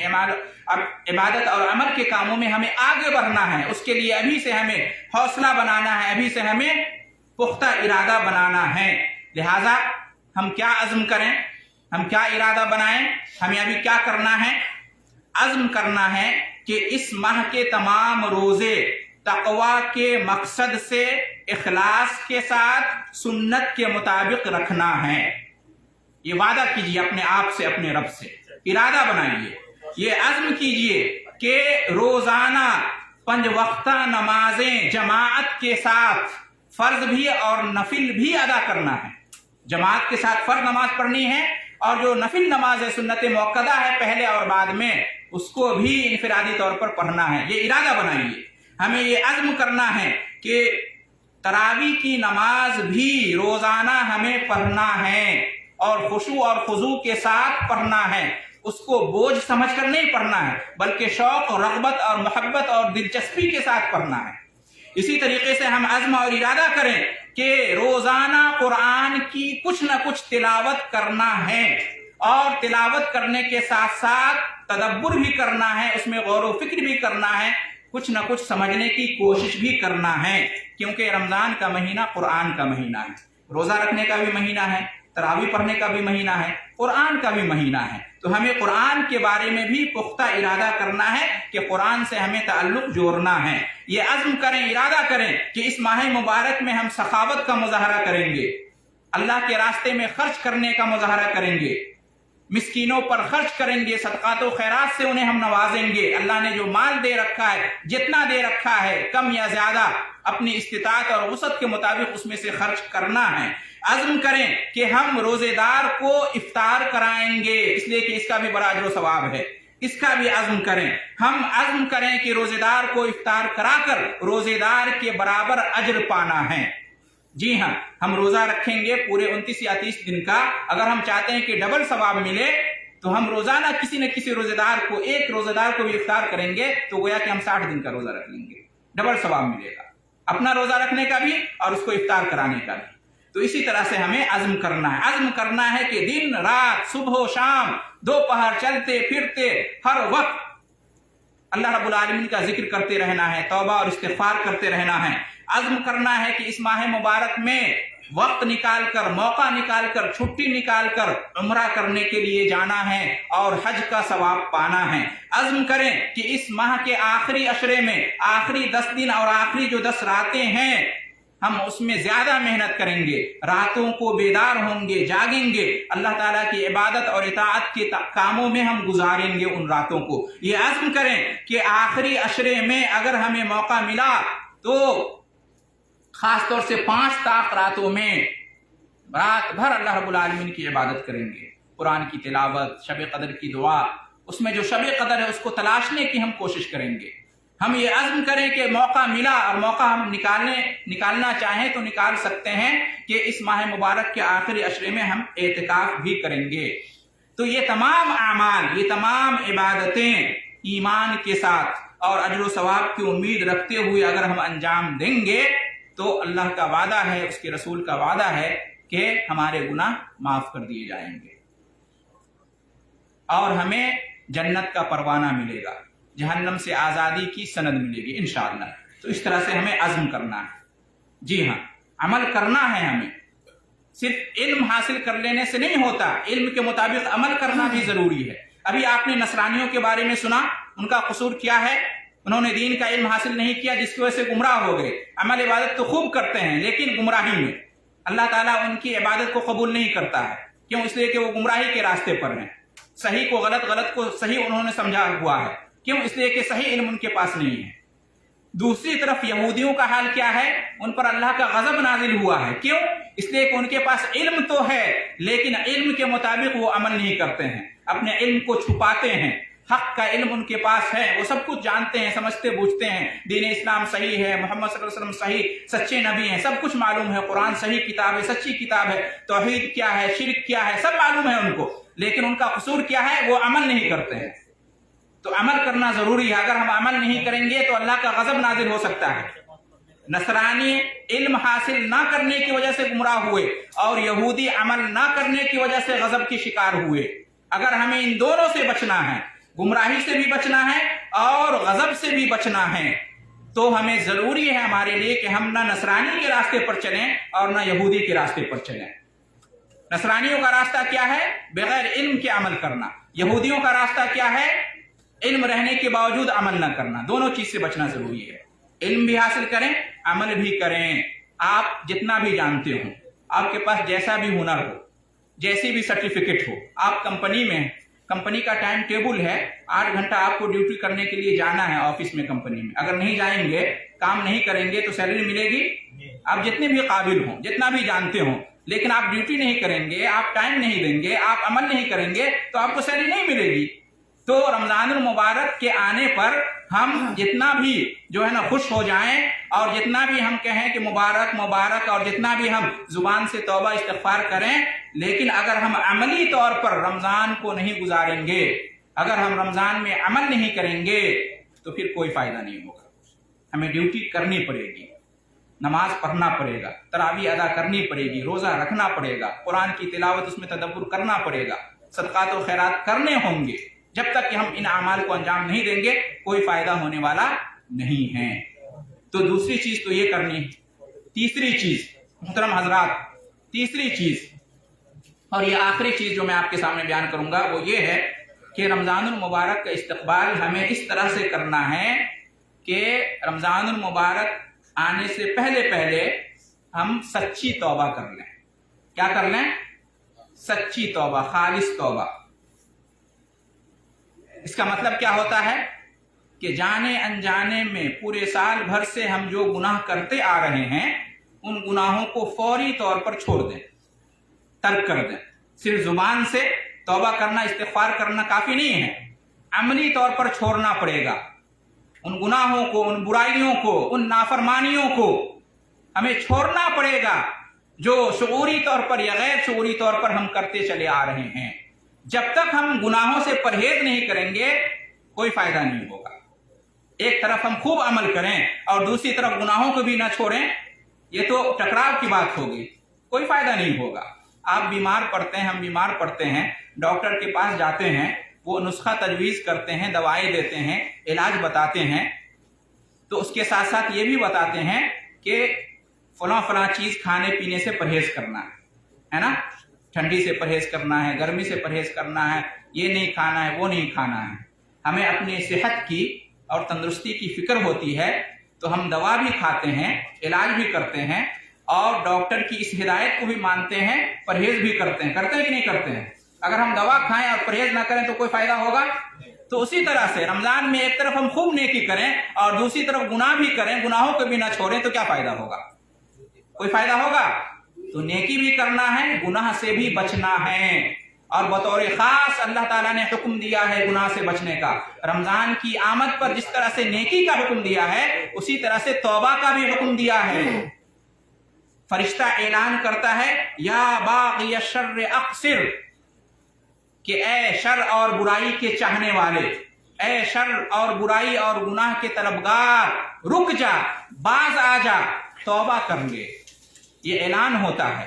इबादत और अमल के कामों में हमें आगे बढ़ना है। उसके लिए अभी से हमें हौसला बनाना है, अभी से हमें पुख्ता इरादा बनाना है। लिहाजा हम क्या अज़्म करें, हम क्या इरादा बनाएं? हमें अभी क्या करना है? अज़्म करना है कि इस माह के तमाम रोजे तक़वा के मकसद से इखलास के साथ सुन्नत के मुताबिक रखना है। ये वादा कीजिए अपने आप से, अपने रब से, इरादा बनाइए, ये अज़्म कीजिए कि रोजाना 5 वक्ता नमाजें जमाअत के साथ, फर्ज भी और नफिल भी अदा करना है। जमात के साथ फर्ज नमाज पढ़नी है, और जो नफिल नमाज है, सुन्नत मुअक्कदा है पहले और बाद में, उसको भी इनफिरादी तौर पर पढ़ना है। ये इरादा बनाइए। हमें ये अज़्म करना है कि तरावी की नमाज भी रोजाना हमें पढ़ना है, और खुशू और खुजू के साथ पढ़ना है। उसको बोझ समझकर नहीं पढ़ना है, बल्कि शौक और रग़बत और मोहब्बत और दिलचस्पी के साथ पढ़ना है। इसी तरीके से हम अज़्म और इरादा करें कि रोजाना कुरान की कुछ न कुछ तिलावत करना है, और तिलावत करने के साथ साथ तदब्बुर भी करना है, उसमें गौर व फिक्र भी करना है, कुछ न कुछ समझने की कोशिश भी करना है। क्योंकि रमजान का महीना कुरान का महीना है, रोजा रखने का भी महीना है, तरावी पढ़ने का भी महीना है, कुरान का भी महीना है। तो हमें कुरान के बारे में भी पुख्ता इरादा करना है कि कुरान से हमें ताल्लुक जोड़ना है। ये अज़्म करें, इरादा करें कि इस माह मुबारक में हम सखावत का मुजाहरा करेंगे, अल्लाह के रास्ते में खर्च करने का मुजाहरा करेंगे, मिस्कीनों पर खर्च करेंगे, सदक़ात व खैरात से उन्हें हम नवाजेंगे। अल्लाह ने जो माल दे रखा है, जितना दे रखा है, कम या ज्यादा, अपनी इस्तिताअत और वसअत के मुताबिक उसमें से खर्च करना है। अज़्म करें कि हम रोजेदार को इफ्तार कराएंगे, इसलिए कि इसका भी बड़ा अजर सवाब है, इसका भी अज़्म करें। हम अज़्म करें कि रोजेदार को इफ्तार कराकर रोजेदार के बराबर अजर पाना है। जी हाँ, हम रोजा रखेंगे पूरे 29 या 30 दिन का। अगर हम चाहते हैं कि डबल सवाब मिले तो हम रोजाना किसी न किसी रोजेदार को, एक रोजेदार को भी इफ्तार करेंगे, तो गोया कि हम 60 दिन का रोजा रख लेंगे, डबल सवाब मिलेगा, अपना रोजा रखने का भी और उसको इफ्तार कराने का भी। तो इसी तरह से हमें अज़्म करना है। अज़्म करना है कि दिन रात, सुबह शाम, दोपहर, चलते फिरते, हर वक्त अल्लाह रब्बुल आलमीन का जिक्र करते रहना है, तौबा और इस्तिग़फ़ार करते रहना है। अज़्म करना है कि इस माह मुबारक में वक्त निकाल कर, मौका निकाल कर, छुट्टी निकाल कर उम्रा करने के लिए जाना है और हज का सवाब पाना है। अज़्म करें कि इस माह के आखिरी अशरे में, आखिरी 10 दिन और आखिरी जो 10 रातें हैं, हम उसमें ज्यादा मेहनत करेंगे, रातों को बेदार होंगे, जागेंगे, अल्लाह ताला की इबादत और इताअत के कामों में हम गुजारेंगे उन रातों को। ये अज़्म करें कि आखिरी अशरे में अगर हमें मौका मिला तो खास तौर से 5 ताक रातों में रात भर अल्लाह रब्बुल आलमीन की इबादत करेंगे, कुरान की तिलावत, शब कदर की दुआ, उसमें जो शब कदर है उसको तलाशने की हम कोशिश करेंगे। हम ये अज़्म करें कि मौका मिला और मौका हम निकालना चाहें तो निकाल सकते हैं कि इस माह मुबारक के आखिरी अशरे में हम एतिकाफ भी करेंगे। तो ये तमाम आमाल, ये तमाम इबादतें ईमान के साथ और अजर व सवाब की उम्मीद रखते हुए अगर हम अंजाम देंगे तो अल्लाह का वादा है, उसके रसूल का वादा है कि हमारे गुनाह माफ कर दिए जाएंगे और हमें जन्नत का परवाना मिलेगा, जहन्नम से आज़ादी की सनद मिलेगी इंशाअल्लाह। तो इस तरह से हमें अज़्म करना है। जी हाँ, अमल करना है। हमें सिर्फ इल्म हासिल कर लेने से नहीं होता, इल्म के मुताबिक अमल करना भी ज़रूरी है। अभी आपने नसरानियों के बारे में सुना, उनका कसूर क्या है? उन्होंने दीन का इल्म हासिल नहीं किया, जिसकी वजह से गुमराह हो गए। अमल इबादत तो खूब करते हैं लेकिन गुमराही में, अल्लाह ताला उनकी इबादत को कबूल नहीं करता है। क्यों? इसलिए कि वो गुमराही के रास्ते पर हैं। सही को गलत, गलत को सही उन्होंने समझा हुआ है। क्यों? इसलिए कि सही इल्म उनके पास नहीं है। दूसरी तरफ यहूदियों का हाल क्या है? उन पर अल्लाह का गजब नाजिल हुआ है। क्यों? इसलिए कि उनके पास इल्म तो है, लेकिन इल्म के मुताबिक वो अमल नहीं करते हैं, अपने इल्म को छुपाते हैं। हक का इल्म उनके पास है, वो सब कुछ जानते हैं, समझते बूझते हैं, दीन इस्लाम सही है, मोहम्मद सल्लल्लाहु अलैहि वसल्लम सही सच्चे नबी हैं, सब कुछ मालूम है, कुरान सही किताब है, सच्ची किताब है, तौहीद क्या है, शिर्क क्या है, सब मालूम है उनको, लेकिन उनका कसूर क्या है? वो अमल नहीं करते हैं। तो अमल करना जरूरी है। अगर हम अमल नहीं करेंगे तो अल्लाह का गजब नाजिल हो सकता है। नसरानी इल्म हासिल ना करने की वजह से गुमराह हुए और यहूदी अमल ना करने की वजह से गजब के शिकार हुए। अगर हमें इन दोनों से बचना है, गुमराही से भी बचना है और गजब से भी बचना है, तो हमें जरूरी है हमारे लिए कि हम ना नसरानी के रास्ते पर चलें और ना यहूदी के रास्ते पर चलें। नसरानियों का रास्ता क्या है? बगैर इल्म के अमल करना। यहूदियों का रास्ता क्या है? इल्म रहने के बावजूद अमल न करना। दोनों चीज से बचना जरूरी है। इल्म भी हासिल करें, अमल भी करें। आप जितना भी जानते हो, आपके पास जैसा भी हुनर हो, जैसी भी सर्टिफिकेट हो, आप कंपनी में, कंपनी का टाइम टेबल है, 8 घंटा आपको ड्यूटी करने के लिए जाना है ऑफिस में, कंपनी में। अगर नहीं जाएंगे, काम नहीं करेंगे तो सैलरी मिलेगी? आप जितने भी काबिल हो, जितना भी जानते हो, लेकिन आप ड्यूटी नहीं करेंगे, आप टाइम नहीं देंगे, आप अमल नहीं करेंगे तो आपको सैलरी नहीं मिलेगी। तो रमजानुल मुबारक के आने पर हम जितना भी जो है ना खुश हो जाएं और जितना भी हम कहें कि मुबारक मुबारक, और जितना भी हम जुबान से तौबा इस्तिग़फ़ार करें, लेकिन अगर हम अमली तौर पर रमजान को नहीं गुजारेंगे, अगर हम रमजान में अमल नहीं करेंगे तो फिर कोई फायदा नहीं होगा। हमें ड्यूटी करनी पड़ेगी, नमाज पढ़ना पड़ेगा, तरावी अदा करनी पड़ेगी, रोजा रखना पड़ेगा, कुरान की तिलावत उसमें तदब्बुर करना पड़ेगा, सदक़ात और खैरात करने होंगे। जब तक कि हम इन अमाल को अंजाम नहीं देंगे कोई फायदा होने वाला नहीं है। तो दूसरी चीज तो ये करनी है। तीसरी चीज मुहतरम हजरात, तीसरी चीज और ये आखिरी चीज जो मैं आपके सामने बयान करूंगा वो ये है कि रमजानुल मुबारक का इस्तकबाल हमें इस तरह से करना है कि रमजानुल मुबारक आने से पहले पहले हम सच्ची तौबा कर लें। क्या कर लें? सच्ची तौबा, खालिस तौबा। इसका मतलब क्या होता है कि जाने अनजाने में पूरे साल भर से हम जो गुनाह करते आ रहे हैं उन गुनाहों को फौरी तौर पर छोड़ दें, तर्क कर दें। सिर्फ जुबान से तौबा करना, इस्तिग़फ़ार करना काफी नहीं है, अमली तौर पर छोड़ना पड़ेगा। उन गुनाहों को, उन बुराइयों को, उन नाफरमानियों को हमें छोड़ना पड़ेगा जो शुऊरी तौर पर या गैर शुऊरी तौर पर हम करते चले आ रहे हैं। जब तक हम गुनाहों से परहेज नहीं करेंगे कोई फायदा नहीं होगा। एक तरफ हम खूब अमल करें और दूसरी तरफ गुनाहों को भी ना छोड़ें, ये तो टकराव की बात होगी, कोई फायदा नहीं होगा। आप बीमार पड़ते हैं, हम बीमार पड़ते हैं, डॉक्टर के पास जाते हैं, वो नुस्खा तजवीज़ करते हैं, दवाएं देते हैं, इलाज बताते हैं, तो उसके साथ साथ ये भी बताते हैं कि फलां फलां चीज़ खाने पीने से परहेज करना है ना, ठंडी से परहेज करना है, गर्मी से परहेज करना है, ये नहीं खाना है, वो नहीं खाना है। हमें अपनी सेहत की और तंदुरुस्ती की फिक्र होती है तो हम दवा भी खाते हैं, इलाज भी करते हैं और डॉक्टर की इस हिदायत को भी मानते हैं, परहेज भी करते हैं। करते हैं कि नहीं करते हैं? अगर हम दवा खाएं और परहेज ना करें तो कोई फायदा होगा? तो उसी तरह से रमजान में एक तरफ हम खूब नेकी करें और दूसरी तरफ गुनाह भी करें, गुनाहों को भी ना छोड़ें, तो क्या फायदा होगा? कोई फायदा होगा? तो नेकी भी करना है, गुनाह से भी बचना है। और बतौर खास अल्लाह ताला ने हुक्म दिया है गुनाह से बचने का। रमजान की आमद पर जिस तरह से नेकी का हुक्म दिया है उसी तरह से तौबा का भी हुक्म दिया है। फरिश्ता ऐलान करता है या बाग़िय शर्र अक़सिर, कि ए शर और बुराई के चाहने वाले, ए शर और बुराई और गुनाह के तलबगार, रुक जा, बाज आ जा, तौबा कर ले। ये ऐलान होता है।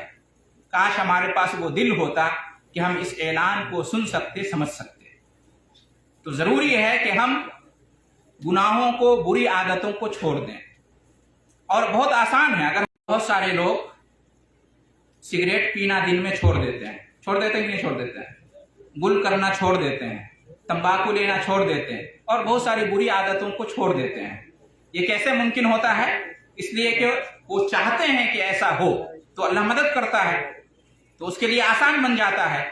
काश हमारे पास वो दिल होता कि हम इस ऐलान को सुन सकते, समझ सकते। तो जरूरी है कि हम गुनाहों को, बुरी आदतों को छोड़ दें। और बहुत आसान है। अगर बहुत सारे लोग सिगरेट पीना दिन में छोड़ देते हैं, छोड़ देते हैं कि नहीं छोड़ देते हैं, गुल करना छोड़ देते हैं, तंबाकू लेना छोड़ देते हैं और बहुत सारी बुरी आदतों को छोड़ देते हैं। ये कैसे मुमकिन होता है? इसलिए कि वो चाहते हैं कि ऐसा हो, तो अल्लाह मदद करता है, तो उसके लिए आसान बन जाता है।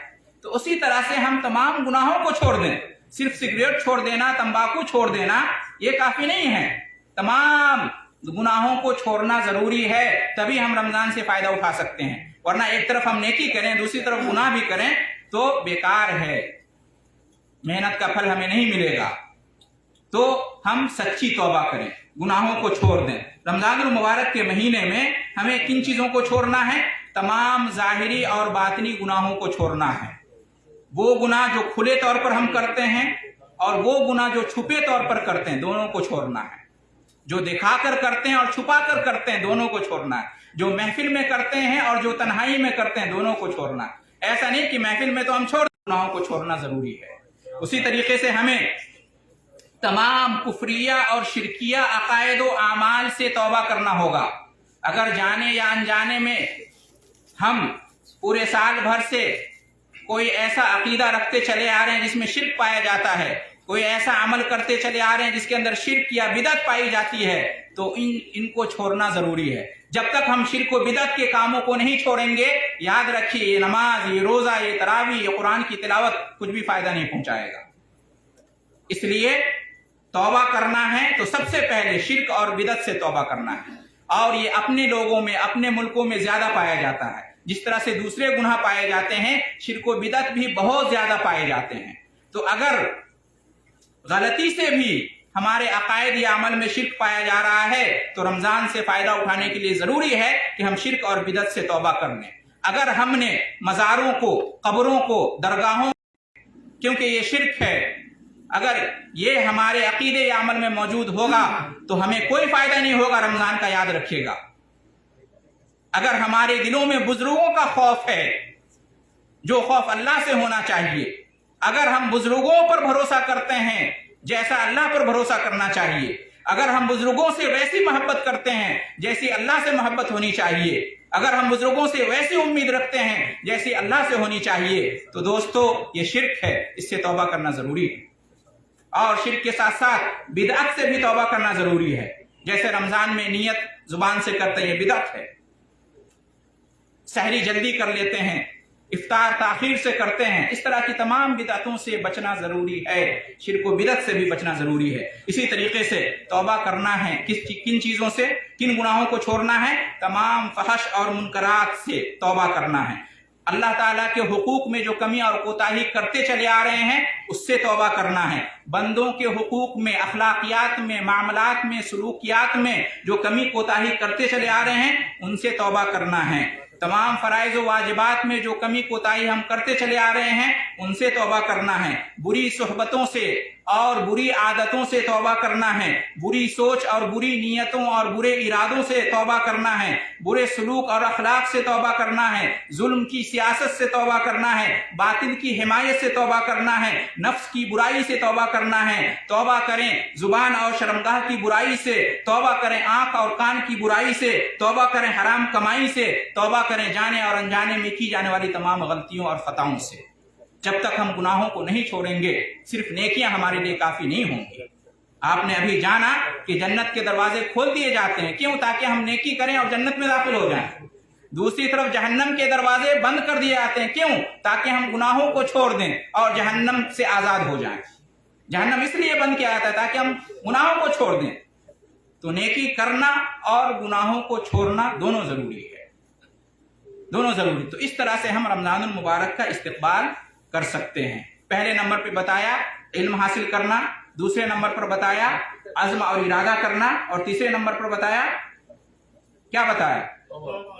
तो उसी तरह से हम तमाम गुनाहों को छोड़ दें। सिर्फ सिगरेट छोड़ देना, तंबाकू छोड़ देना ये काफी नहीं है, तमाम गुनाहों को छोड़ना जरूरी है, तभी हम रमजान से फायदा उठा सकते हैं। वरना एक तरफ हम नेकी करें, दूसरी तरफ गुनाह भी करें तो बेकार है, मेहनत का फल हमें नहीं मिलेगा। तो हम सच्ची तौबा करें, गुनाहों को छोड़ दें। रमजानुल मुबारक के महीने में हमें किन चीजों को छोड़ना है? तमाम जाहिरी और बातिनी गुनाहों को छोड़ना है। वो गुनाह जो खुले तौर पर हम करते हैं और वो गुनाह जो छुपे तौर पर करते हैं, दोनों को छोड़ना है। जो दिखाकर करते हैं और छुपा कर करते हैं, दोनों को छोड़ना है। जो महफिल में करते हैं और जो तन्हाई में करते हैं, दोनों को छोड़ना है। ऐसा नहीं कि महफिल में तो हम छोड़, गुनाहों को छोड़ना जरूरी है। उसी तरीके से हमें तमाम कुफरिया और शिरकिया अकायद व आमाल से तौबा करना होगा। अगर जाने या अनजाने में हम पूरे साल भर से कोई ऐसा अकीदा रखते चले आ रहे हैं जिसमें शिर्क पाया जाता है, कोई ऐसा अमल करते चले आ रहे हैं जिसके अंदर शिर्क या बिदअत पाई जाती है, तो इनको छोड़ना जरूरी है। जब तक हम शिर्क व बिदअत के कामों को नहीं छोड़ेंगे, याद रखिए, ये नमाज, ये रोजा, ये तरावी, ये कुरान की तिलावत कुछ भी फायदा नहीं पहुंचाएगा। इसलिए तौबा करना है तो सबसे पहले शिर्क और बिदअत से तौबा करना है। और ये अपने लोगों में, अपने मुल्कों में ज्यादा पाया जाता है। जिस तरह से दूसरे गुनाह पाए जाते हैं, शिर्क व बिदअत भी बहुत ज्यादा पाए जाते हैं। तो अगर गलती से भी हमारे अकायद या अमल में शिर्क पाया जा रहा है तो रमजान से फायदा उठाने के लिए जरूरी है कि हम शिर्क और बिदअत से तौबा कर लें। अगर हमने मज़ारों को, कब्रों को, दरगाहों, क्योंकि ये शिर्क है, अगर ये हमारे अकीदे या अमल में मौजूद होगा तो हमें कोई फायदा नहीं होगा रमजान का, याद रखिएगा। अगर हमारे दिलों में बुजुर्गों का खौफ है, जो खौफ अल्लाह से होना चाहिए, अगर हम बुजुर्गों पर भरोसा करते हैं जैसा अल्लाह पर भरोसा करना चाहिए, अगर हम बुजुर्गों से वैसी मोहब्बत करते हैं जैसी अल्लाह से मोहब्बत होनी चाहिए, अगर हम बुजुर्गों से वैसी उम्मीद रखते हैं जैसी अल्लाह से होनी चाहिए, तो दोस्तों ये शिर्क है, इससे तौबा करना जरूरी है। और शिर्क के साथ साथ बिदअत से भी तौबा करना जरूरी है। जैसे रमजान में नियत जुबान से करते हैं, ये बिदअत है। सहरी जल्दी कर लेते हैं, इफ्तार ताखीर से करते हैं, इस तरह की तमाम बिदअतों से बचना जरूरी है। शिर्क व बिदअत से भी बचना जरूरी है। इसी तरीके से तौबा करना है किन चीजों से, किन गुनाहों को छोड़ना है? तमाम फहश और मुनकरात से तौबा करना है। अल्लाह ताला के हुकूक में जो कमी और कोताही करते चले आ रहे हैं, उससे तौबा करना है। बंदों के हुकूक में, अखलाकियात में, मामलात में, सलूकियात में जो कमी कोताही करते चले आ रहे हैं, उनसे तौबा करना है। तमाम फराइज व वाजिबात में जो कमी कोताही हम करते चले आ रहे हैं, उनसे तौबा करना है। बुरी सोहबतों से और बुरी आदतों से तौबा करना है। बुरी सोच और बुरी नीयतों और बुरे इरादों से तौबा करना है। बुरे सलूक और अखलाक से तौबा करना है। जुल्म की सियासत से तौबा करना है। बातिल की हिमायत से तौबा करना है। नफ्स की बुराई से तौबा करना है। तौबा करें जुबान और शर्मगाह की बुराई से, तौबा करें आंख और कान की बुराई से, तौबा करें हराम कमाई से, तौबा करें जाने और अनजाने में की जाने वाली तमाम गलतियों और खताओं से। जब तक हम गुनाहों को नहीं छोड़ेंगे, सिर्फ नेकियां हमारे लिए काफी नहीं होंगी। आपने अभी जाना कि जन्नत के दरवाजे खोल दिए जाते हैं, क्यों? ताकि हम नेकी करें और जन्नत में दाखिल हो जाएं। दूसरी तरफ जहन्नम के दरवाजे बंद कर दिए जाते हैं, क्यों? ताकि हम गुनाहों को छोड़ दें और जहन्नम से आजाद हो जाएं। जहन्नम इसलिए बंद किया जाता है ताकि हम गुनाहों को छोड़ दें। तो नेकी करना और गुनाहों को छोड़ना दोनों जरूरी है, दोनों जरूरी। तो इस तरह से हम रमजानुल मुबारक का इस्तकबाल कर सकते हैं। पहले नंबर पे बताया इल्म हासिल करना, दूसरे नंबर पर बताया अज़्म और इरादा करना, और तीसरे नंबर पर बताया क्या बताया?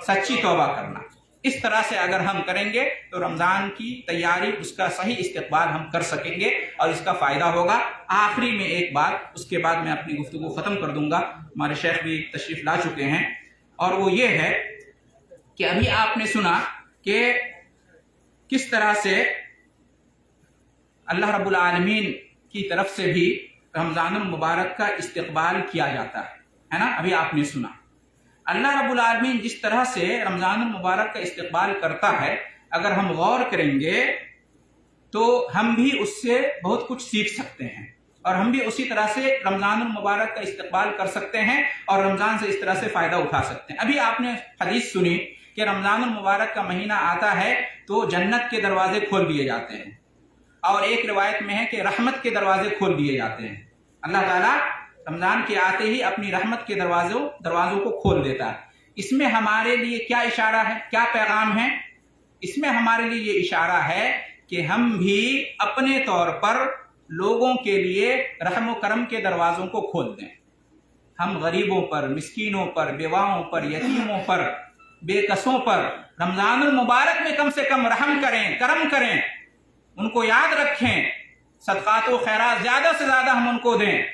सच्ची तौबा करना। इस तरह से अगर हम करेंगे तो रमजान की तैयारी, उसका सही इस्तकबाल हम कर सकेंगे और इसका फायदा होगा। आखिरी में एक बात, उसके बाद मैं अपनी गुफ्तगू खत्म कर दूंगा। हमारे शेख भी तशरीफ ला चुके हैं, और वो ये है कि अभी आपने सुना कि किस तरह से अल्लाह रब्बुल आलमीन की तरफ से भी रमजानुल मुबारक का इस्तकबाल किया जाता है ना? अभी आपने सुना अल्लाह रब्बुल आलमीन जिस तरह से रमजानुल मुबारक का इस्तकबाल करता है, अगर हम गौर करेंगे तो हम भी उससे बहुत कुछ सीख सकते हैं और हम भी उसी तरह से रमजानुल मुबारक का इस्तकबाल कर सकते हैं और रमजान से इस तरह से फायदा उठा सकते हैं। अभी आपने हदीस सुनी कि रमजानुल मुबारक का महीना आता है तो जन्नत के दरवाजे खोल दिए जाते हैं, और एक रिवायत में है कि रहमत के दरवाजे खोल दिए जाते हैं। अल्लाह ताला रमज़ान के आते ही अपनी रहमत के दरवाज़ों को खोल देता है। इसमें हमारे लिए क्या इशारा है, क्या पैगाम है? इसमें हमारे लिए ये इशारा है कि हम भी अपने तौर पर लोगों के लिए रहम व करम के दरवाज़ों को खोल दें। हम गरीबों पर, मिस्कीनों पर, बेवाओं पर, यतीमों पर, बेकसों पर रमज़ानुल मुबारक में कम से कम रहम करें, करम करें, उनको याद रखें, सदक़ात व खैरात ज़्यादा से ज़्यादा हम उनको दें।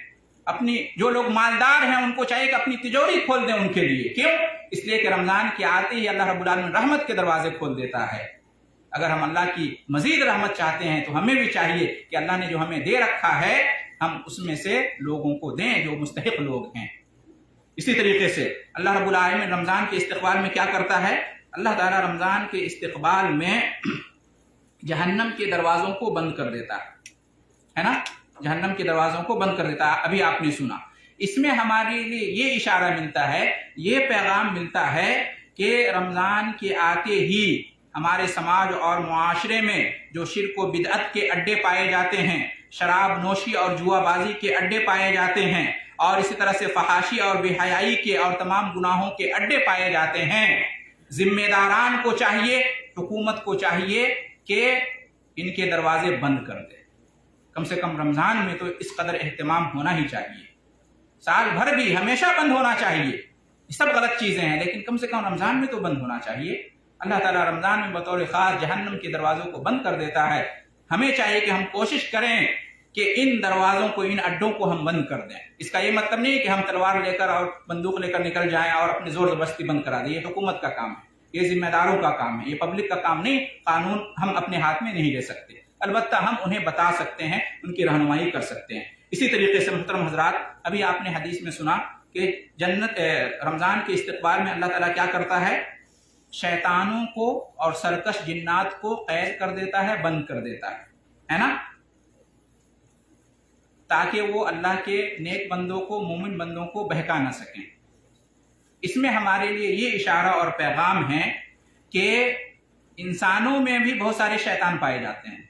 अपनी जो लोग मालदार हैं उनको चाहिए कि अपनी तिजोरी खोल दें उनके लिए। क्यों? इसलिए कि रमज़ान के आते ही अल्लाह रब्बुल आलमीन रहमत के दरवाजे खोल देता है। अगर हम अल्लाह की मज़ीद रहमत चाहते हैं तो हमें भी चाहिए कि अल्लाह ने जो हमें दे रखा है हम उसमें से लोगों को दें जो मुस्तहिक़ लोग हैं। इसी तरीके से अल्लाह रब्बुल आलमीन रमज़ान के इस्तक़बाल में क्या करता है? अल्लाह ताला रमज़ान के इस्तक़बाल में जहन्नम के दरवाज़ों को बंद कर देता है ना, जहन्नम के दरवाज़ों को बंद कर देता है। अभी आपने सुना, इसमें हमारे लिए ये इशारा मिलता है, ये पैगाम मिलता है कि रमज़ान के आते ही हमारे समाज और मुआशरे में जो शिर्क व बिदअत के अड्डे पाए जाते हैं, शराब नोशी और जुआबाजी के अड्डे पाए जाते हैं, और इसी तरह से फहाशी और बेहयाई के और तमाम गुनाहों के अड्डे पाए जाते हैं, जिम्मेदारान को चाहिए, हुकूमत को चाहिए कि इनके दरवाजे बंद कर दे। कम से कम रमज़ान में तो इस कदर एहतमाम होना ही चाहिए। साल भर भी हमेशा बंद होना चाहिए, ये सब गलत चीज़ें हैं, लेकिन कम से कम रमज़ान में तो बंद होना चाहिए। अल्लाह ताला रमज़ान में बतौर ख़ास जहन्नम के दरवाज़ों को बंद कर देता है। हमें चाहिए कि हम कोशिश करें कि इन दरवाज़ों को, इन अड्डों को हम बंद कर दें। इसका ये मतलब नहीं कि हम तलवार लेकर और बंदूक लेकर निकल जाएं और अपने ज़ोर ज़बरदस्ती बंद करा दें। ये हुकूमत का काम है, ये जिम्मेदारों का काम है, ये पब्लिक का काम नहीं। कानून हम अपने हाथ में नहीं ले सकते, अलबत्ता हम उन्हें बता सकते हैं, उनकी रहनुमाई कर सकते हैं। इसी तरीके से मुहतरम हज़रात, अभी आपने हदीस में सुना कि रमज़ान के इस्तक़बाल में अल्लाह ताला क्या करता है? शैतानों को और सरकश जिन्नात को कैद कर देता है, बंद कर देता है ना, ताकि वो अल्लाह के नेक बंदों को, मोमिन बंदों को बहका ना सकें। इसमें हमारे लिए ये इशारा और पैगाम है कि इंसानों में भी बहुत सारे शैतान पाए जाते हैं।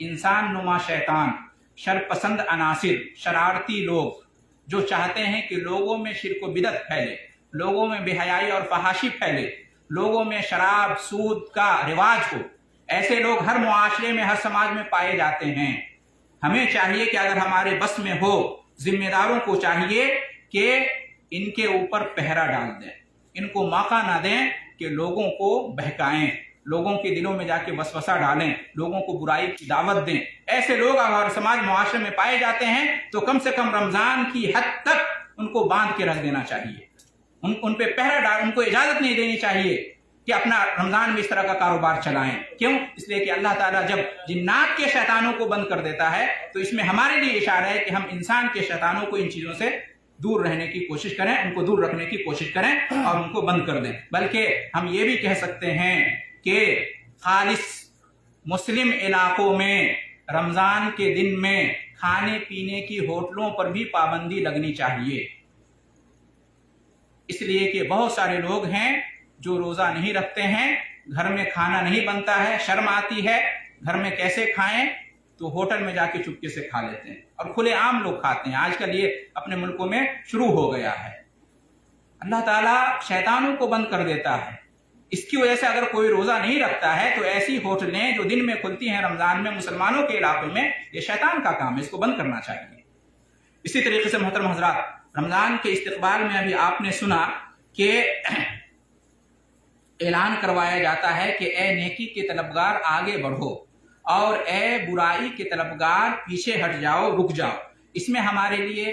इंसान नुमा शैतान, शरपसंद अनासिर, शरारती लोग जो चाहते हैं कि लोगों में शिर्क व बिदअत फैले, लोगों में बेहयाई और फहाशी फैले, लोगों में शराब सूद का रिवाज हो। ऐसे लोग हर मुआशरे में, हर समाज में पाए जाते हैं। हमें चाहिए कि अगर हमारे बस में हो, जिम्मेदारों को चाहिए कि इनके ऊपर पहरा डाल दें, इनको मौका ना दें कि लोगों को बहकाएं, लोगों के दिलों में जाके वसवसा डालें, लोगों को बुराई की दावत दें। ऐसे लोग अगर समाज मुआशरे में पाए जाते हैं तो कम से कम रमज़ान की हद तक उनको बांध के रख देना चाहिए, उन पे पहरा डाल, उनको इजाज़त नहीं देनी चाहिए कि अपना रमज़ान में इस तरह का कारोबार चलाएं। क्यों? इसलिए कि अल्लाह ताला जब जिन्नात के शैतानों को बंद कर देता है तो इसमें हमारे लिए इशारा है कि हम इंसान के शैतानों को, इन चीज़ों से दूर रहने की कोशिश करें, उनको दूर रखने की कोशिश करें और उनको बंद कर दें। बल्कि हम ये भी कह सकते हैं कि खालिस मुस्लिम इलाकों में रमज़ान के दिन में खाने पीने की होटलों पर भी पाबंदी लगनी चाहिए, इसलिए कि बहुत सारे लोग हैं जो रोज़ा नहीं रखते हैं, घर में खाना नहीं बनता है, शर्म आती है, घर में कैसे खाएं, तो होटल में जाके चुपके से खा लेते हैं और खुले आम लोग खाते हैं। आजकल ये अपने मुल्कों में शुरू हो गया है। अल्लाह ताला शैतानों को बंद कर देता है। इसकी वजह से अगर कोई रोज़ा नहीं रखता है तो ऐसी होटलें जो दिन में खुलती हैं रमज़ान में मुसलमानों के इलाकों में, ये शैतान का काम है, इसको बंद करना चाहिए। इसी तरीके से मोहतरम हज़रात, रमज़ान के इस्तक़बाल में अभी आपने सुना कि ऐलान करवाया जाता है कि ए नेकी के तलबगार आगे बढ़ो और ए बुराई के तलबगार पीछे हट जाओ, रुक जाओ। इसमें हमारे लिए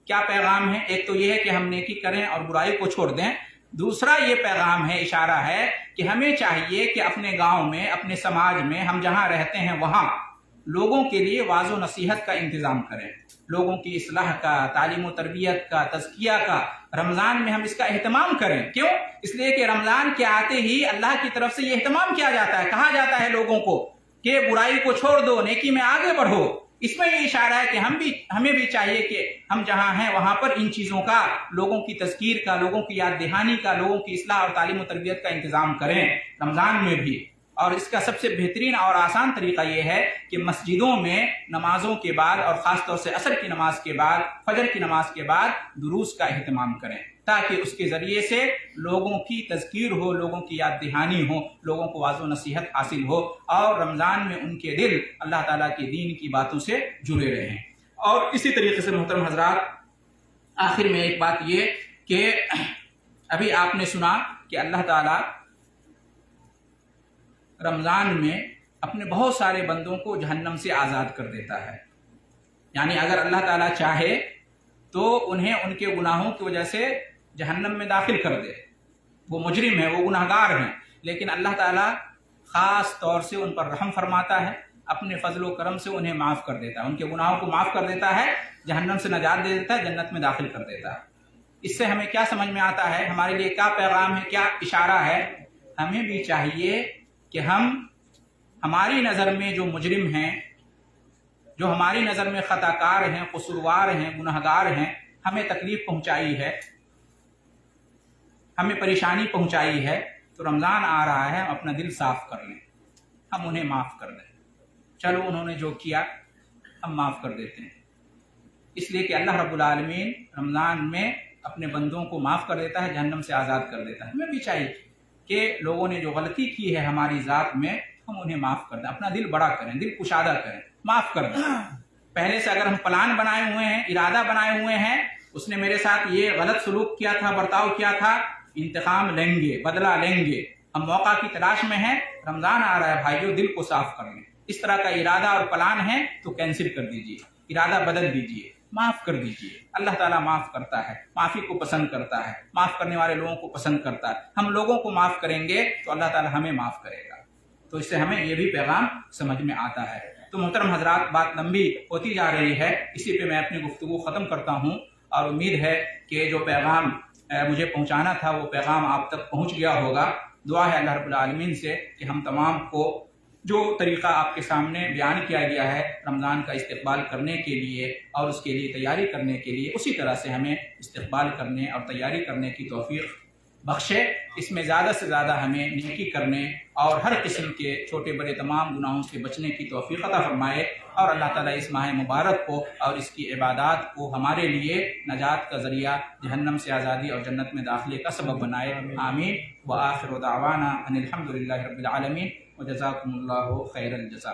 क्या पैगाम है? एक तो ये है कि हम नेकी करें और बुराई को छोड़ दें। दूसरा ये पैगाम है, इशारा है कि हमें चाहिए कि अपने गांव में, अपने समाज में, हम जहां रहते हैं वहां लोगों के लिए वाज़ो नसीहत का इंतज़ाम करें, लोगों की इस्लाह का, तालीम व तरबियत का, तज़किया का रमज़ान में हम इसका एहतमाम करें। क्यों? इसलिए कि रमज़ान के आते ही अल्लाह की तरफ से ये एहतमाम किया जाता है, कहा जाता है लोगों को कि बुराई को छोड़ दो, नेकी में आगे बढ़ो। इसमें ये इशारा है कि हमें भी चाहिए कि हम जहां हैं वहां पर इन चीज़ों का, लोगों की तज़कीर का, लोगों की याद दहानी का, लोगों की इस्लाह और तालीम व तरबियत का इंतज़ाम करें रमज़ान में भी। اور اس کا سب سے بہترین اور آسان طریقہ یہ ہے کہ مسجدوں میں نمازوں کے بعد اور خاص طور سے عصر کی نماز کے بعد، فجر کی نماز کے بعد دروس کا اہتمام کریں، تاکہ اس کے ذریعے سے لوگوں کی تذکیر ہو، لوگوں کی یاد دہانی ہو، لوگوں کو واعظ و نصیحت حاصل ہو، اور رمضان میں ان کے دل اللہ تعالیٰ کے دین کی باتوں سے جڑے رہیں۔ اور اسی طریقے سے محترم حضرات، آخر میں ایک بات یہ کہ ابھی آپ نے سنا کہ اللہ تعالیٰ رمضان میں اپنے بہت سارے بندوں کو جہنم سے آزاد کر دیتا ہے، یعنی اگر اللہ تعالیٰ چاہے تو انہیں ان کے گناہوں کی وجہ سے جہنم میں داخل کر دے، وہ مجرم ہیں، وہ گناہگار ہیں، لیکن اللہ تعالیٰ خاص طور سے ان پر رحم فرماتا ہے، اپنے فضل و کرم سے انہیں معاف کر دیتا ہے، ان کے گناہوں کو معاف کر دیتا ہے، جہنم سے نجات دے دیتا ہے، جنت میں داخل کر دیتا ہے۔ اس سے ہمیں کیا سمجھ میں آتا ہے، ہمارے لیے کیا پیغام ہے، کیا اشارہ ہے؟ ہمیں بھی چاہیے کہ ہماری نظر میں جو مجرم ہیں، جو ہماری نظر میں خطا کار ہیں، قصوروار ہیں، گناہگار ہیں، ہمیں تکلیف پہنچائی ہے، ہمیں پریشانی پہنچائی ہے، تو رمضان آ رہا ہے، ہم اپنا دل صاف کر لیں، ہم انہیں معاف کر دیں۔ چلو انہوں نے جو کیا ہم معاف کر دیتے ہیں، اس لیے کہ اللہ رب العالمین رمضان میں اپنے بندوں کو معاف کر دیتا ہے، جہنم سے آزاد کر دیتا ہے۔ ہمیں بھی چاہیے کہ لوگوں نے جو غلطی کی ہے ہماری ذات میں، ہم انہیں معاف کر دیں، اپنا دل بڑا کریں، دل کشادہ کریں، معاف کر دیں۔ پہلے سے اگر ہم پلان بنائے ہوئے ہیں، ارادہ بنائے ہوئے ہیں، اس نے میرے ساتھ یہ غلط سلوک کیا تھا، برتاؤ کیا تھا، انتقام لیں گے، بدلہ لیں گے، ہم موقع کی تلاش میں ہیں، رمضان آ رہا ہے بھائیو، دل کو صاف کر لیں۔ اس طرح کا ارادہ اور پلان ہے تو کینسل کر دیجئے، ارادہ بدل دیجئے، معاف کر دیجئے۔ اللہ تعالیٰ معاف کرتا ہے، معافی کو پسند کرتا ہے، معاف کرنے والے لوگوں کو پسند کرتا ہے۔ ہم لوگوں کو معاف کریں گے تو اللہ تعالیٰ ہمیں معاف کرے گا۔ تو اس سے ہمیں یہ بھی پیغام سمجھ میں آتا ہے۔ تو محترم حضرات، بات لمبی ہوتی جا رہی ہے، اسی پہ میں اپنی گفتگو ختم کرتا ہوں، اور امید ہے کہ جو پیغام مجھے پہنچانا تھا وہ پیغام آپ تک پہنچ گیا ہوگا۔ دعا ہے اللہ رب العالمین سے کہ ہم تمام کو جو طریقہ آپ کے سامنے بیان کیا گیا ہے رمضان کا استقبال کرنے کے لیے اور اس کے لیے تیاری کرنے کے لیے، اسی طرح سے ہمیں استقبال کرنے اور تیاری کرنے کی توفیق بخشے۔ اس میں زیادہ سے زیادہ ہمیں نیکی کرنے اور ہر قسم کے چھوٹے بڑے تمام گناہوں سے بچنے کی توفیق عطا فرمائے، اور اللہ تعالیٰ اس ماہ مبارک کو اور اس کی عبادات کو ہمارے لیے نجات کا ذریعہ، جہنم سے آزادی اور جنت میں داخلے کا سبب بنائے۔ آمین۔ وآخر دعوانا ان الحمد للہ رب العالمین، وجزاکم اللہ خیر الجزاء۔